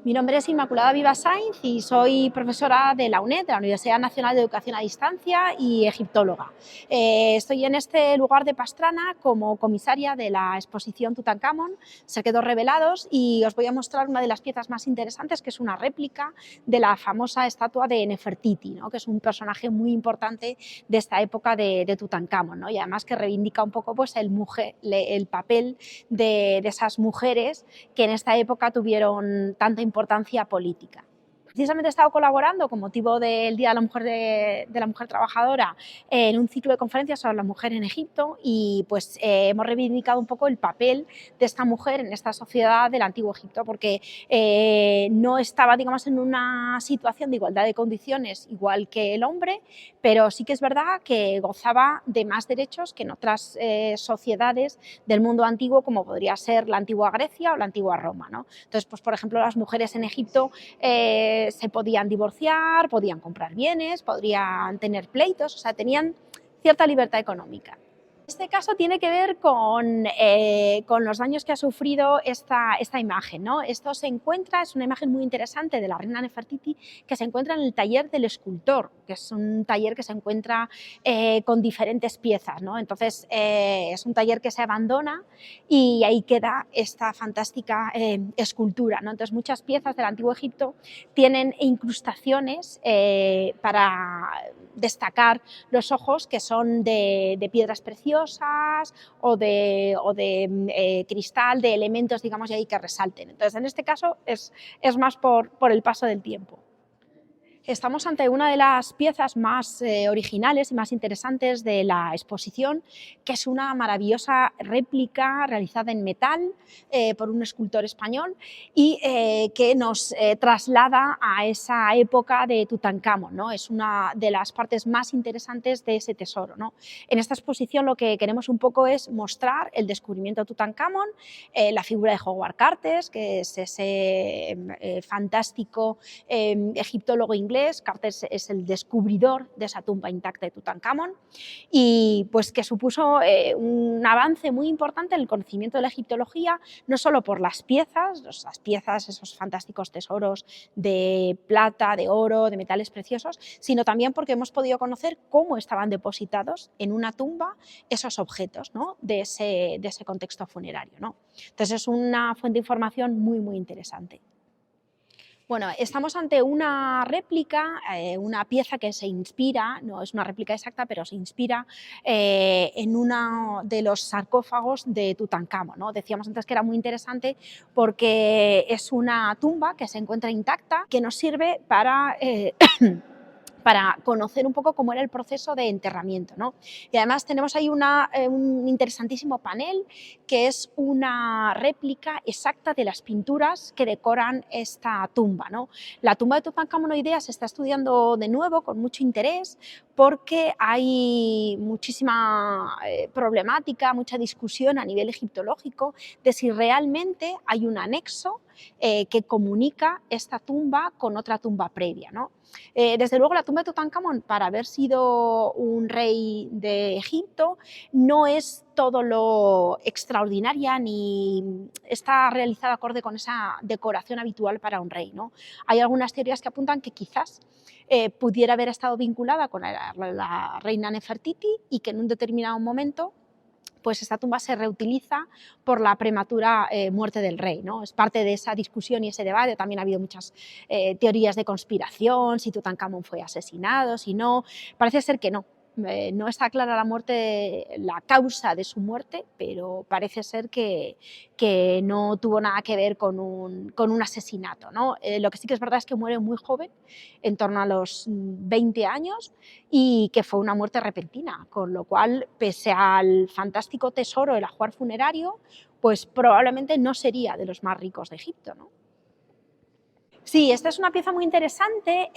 Mi nombre es Inmaculada Viva Sainz y soy profesora de la UNED, de la Universidad Nacional de Educación a Distancia, y egiptóloga. Estoy en este lugar de Pastrana como comisaria de la exposición Tutankamón, Secretos Revelados, y os voy a mostrar una de las piezas más interesantes, que es una réplica de la famosa estatua de Nefertiti, ¿no?, que es un personaje muy importante de esta época de Tutankamón, ¿no?, y además que reivindica un poco pues, el papel de esas mujeres que en esta época tuvieron tanta importancia política. Precisamente he estado colaborando con motivo del Día de la Mujer Trabajadora en un ciclo de conferencias sobre la mujer en Egipto y pues hemos reivindicado un poco el papel de esta mujer en esta sociedad del Antiguo Egipto, porque no estaba, digamos, en una situación de igualdad de condiciones igual que el hombre, pero sí que es verdad que gozaba de más derechos que en otras sociedades del mundo antiguo, como podría ser la antigua Grecia o la antigua Roma, ¿no? Entonces, pues, por ejemplo, las mujeres en Egipto se podían divorciar, podían comprar bienes, podrían tener pleitos, o sea, tenían cierta libertad económica. Este caso tiene que ver con los daños que ha sufrido esta imagen, ¿no? Esto se encuentra, es una imagen muy interesante de la reina Nefertiti, que se encuentra en el taller del escultor, que es un taller que se encuentra con diferentes piezas, ¿no? Entonces es un taller que se abandona y ahí queda esta fantástica escultura, ¿no? Entonces muchas piezas del Antiguo Egipto tienen incrustaciones para destacar los ojos, que son de piedras preciosas o de cristal, de elementos, digamos, de ahí que resalten. Entonces, en este caso es más por el paso del tiempo. Estamos ante una de las piezas más originales y más interesantes de la exposición, que es una maravillosa réplica realizada en metal por un escultor español y que nos traslada a esa época de Tutankamón, ¿no? Es una de las partes más interesantes de ese tesoro, ¿no? En esta exposición lo que queremos un poco es mostrar el descubrimiento de Tutankamón, la figura de Howard Carter, que es ese fantástico egiptólogo inglés. Carter es el descubridor de esa tumba intacta de Tutankamón y pues que supuso un avance muy importante en el conocimiento de la egiptología, no solo por las piezas, esos fantásticos tesoros de plata, de oro, de metales preciosos, sino también porque hemos podido conocer cómo estaban depositados en una tumba esos objetos, ¿no?, de ese contexto funerario, ¿no? Entonces es una fuente de información muy, muy interesante. Bueno, estamos ante una réplica, una pieza que se inspira, no es una réplica exacta, pero se inspira en uno de los sarcófagos de Tutankamón, ¿no? Decíamos antes que era muy interesante porque es una tumba que se encuentra intacta, que nos sirve para para conocer un poco cómo era el proceso de enterramiento, ¿no? Y además tenemos ahí un interesantísimo panel, que es una réplica exacta de las pinturas que decoran esta tumba, ¿no? La tumba de Tutankamón hoy día se está estudiando de nuevo con mucho interés porque hay muchísima problemática, mucha discusión a nivel egiptológico de si realmente hay un anexo que comunica esta tumba con otra tumba previa, ¿no? Desde luego la tumba de Tutankamón, para haber sido un rey de Egipto, no es todo lo extraordinaria ni está realizada acorde con esa decoración habitual para un rey, ¿no? Hay algunas teorías que apuntan que quizás pudiera haber estado vinculada con la reina Nefertiti y que en un determinado momento pues esta tumba se reutiliza por la prematura muerte del rey, ¿no? Es parte de esa discusión y ese debate. También ha habido muchas teorías de conspiración, si Tutankamón fue asesinado, si no. Parece ser que no. No está clara la causa de su muerte, pero parece ser que no tuvo nada que ver con un asesinato, ¿no? Lo que sí que es verdad es que muere muy joven, en torno a los 20 años, y que fue una muerte repentina, con lo cual, pese al fantástico tesoro del ajuar funerario, pues probablemente no sería de los más ricos de Egipto, ¿no? Sí, esta es una pieza muy interesante,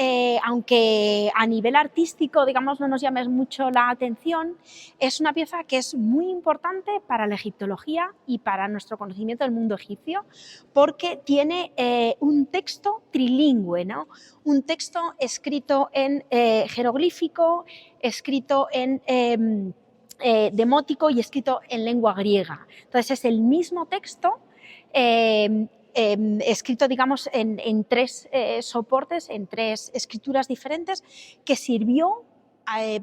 aunque a nivel artístico, digamos, no nos llame mucho la atención. Es una pieza que es muy importante para la egiptología y para nuestro conocimiento del mundo egipcio, porque tiene un texto trilingüe, ¿no? Un texto escrito en jeroglífico, escrito en demótico y escrito en lengua griega. Entonces es el mismo texto escrito, digamos, en tres soportes, en tres escrituras diferentes, que sirvió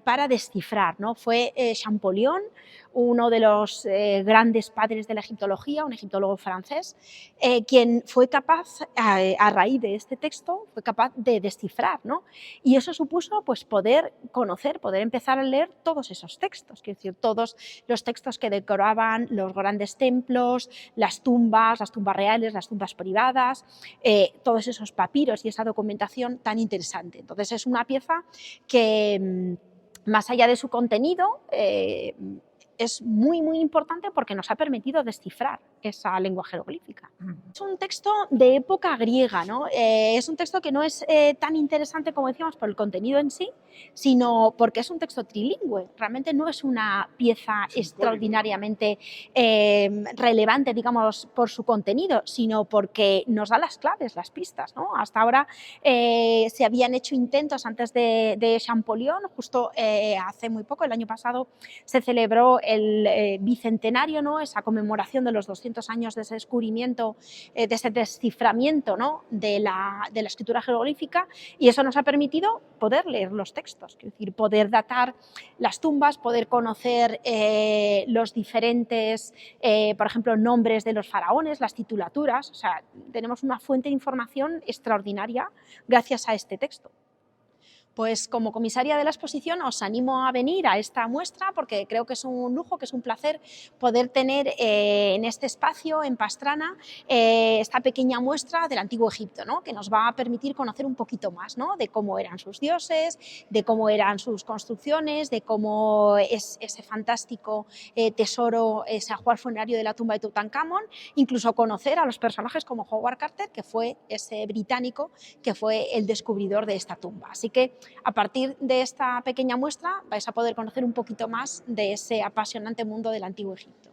para descifrar, ¿no? Fue Champollion, uno de los grandes padres de la egiptología, un egiptólogo francés, quien fue capaz, a raíz de este texto, fue capaz de descifrar, ¿no? Y eso supuso pues, poder conocer, poder empezar a leer todos esos textos, es decir, todos los textos que decoraban los grandes templos, las tumbas reales, las tumbas privadas, todos esos papiros y esa documentación tan interesante. Entonces es una pieza que, más allá de su contenido, es muy, muy importante porque nos ha permitido descifrar esa lengua jeroglífica. Es un texto de época griega, ¿no? Es un texto que no es tan interesante, como decíamos, por el contenido en sí, sino porque es un texto trilingüe. Realmente no es una pieza extraordinariamente relevante, digamos, por su contenido, sino porque nos da las claves, las pistas, ¿no? Hasta ahora se habían hecho intentos antes de Champollion, justo hace muy poco, el año pasado, se celebró el bicentenario, ¿no? Esa conmemoración de los 200 años de ese descubrimiento, de ese desciframiento, ¿no? de la escritura jeroglífica, y eso nos ha permitido poder leer los textos, es decir, poder datar las tumbas, poder conocer los diferentes, por ejemplo, nombres de los faraones, las titulaturas. O sea, tenemos una fuente de información extraordinaria gracias a este texto. Pues como comisaria de la exposición os animo a venir a esta muestra porque creo que es un lujo, que es un placer poder tener en este espacio, en Pastrana, esta pequeña muestra del Antiguo Egipto, ¿no? Que nos va a permitir conocer un poquito más, ¿no? De cómo eran sus dioses, de cómo eran sus construcciones, de cómo es ese fantástico tesoro, ese ajuar funerario de la tumba de Tutankamón, incluso conocer a los personajes como Howard Carter, que fue ese británico que fue el descubridor de esta tumba. Así que a partir de esta pequeña muestra vais a poder conocer un poquito más de ese apasionante mundo del Antiguo Egipto.